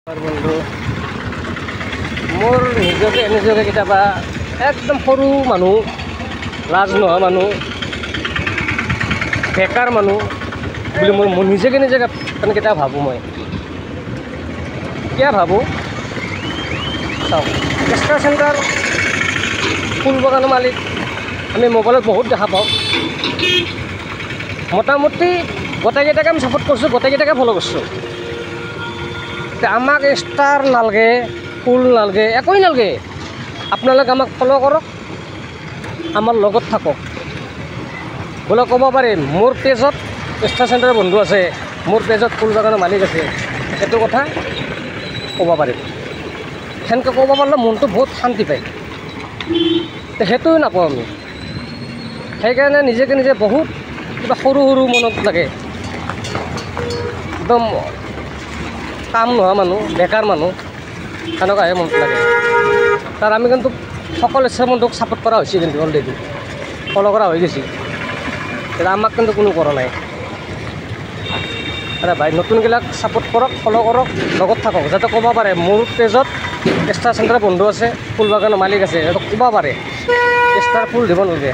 বন্ধু মোৰ নিজকে কেতিয়াবা একদম সৰু মানুহ, লাজ নোহোৱা মানুহ, বেকাৰ মানুহ বুলি মই নিজকে মানে কেতিয়াবা ভাবোঁ। মই কিয় ভাবোঁ চাওক, এক্সট্ৰা চেণ্টাৰ ফুল বাগানৰ মালিক আমি মোবাইলত বহুত দেখা পাওঁ। মোটামুটি গোটেইকেইটাকে আমি ছাপোৰ্ট কৰিছোঁ, গোটেইকেইটাকে ফ'ল' কৰিছোঁ। আমাক ষ্টাৰ নালাগে, ফুল নালাগে, একোৱেই নালাগে। আপোনালোকে আমাক ফ'ল' কৰক, আমাৰ লগত থাকক। বোলে ক'ব পাৰিম মোৰ পেজত ষ্টাৰ চেণ্টাৰৰ বন্ধু আছে, মোৰ পেজত ফুল বাগানৰ মালিক আছে, এইটো কথা ক'ব পাৰিম। সেনেকৈ ক'ব পাৰিলে মনটো বহুত শান্তি পায়। সেইটোও নাপাওঁ আমি। সেইকাৰণে নিজে বহুত কিবা সৰু মনত লাগে। একদম কাম নোহোৱা মানুহ, বেকাৰ মানুহ, সেনেকুৱাহে মনত লাগে। তাৰ আমি কিন্তু সকলো ইচ্ছা বন্ধুক ছাপোৰ্ট কৰা হৈছে, কিন্তু অলৰেডি ফ'ল' কৰা হৈ গৈছে। আমাক কিন্তু কোনো কৰা নাই। ভাই নতুনবিলাক ছাপোৰ্ট কৰক, ফ'ল' কৰক, লগত থাকক, যাতে ক'ব পাৰে মোৰ পেজত ষ্টাৰ চেণ্টাৰৰ বন্ধু আছে, ফুল বাগানৰ মালিক আছে, যাতে ক'ব পাৰে ষ্টাৰ ফুল দিব নালাগে।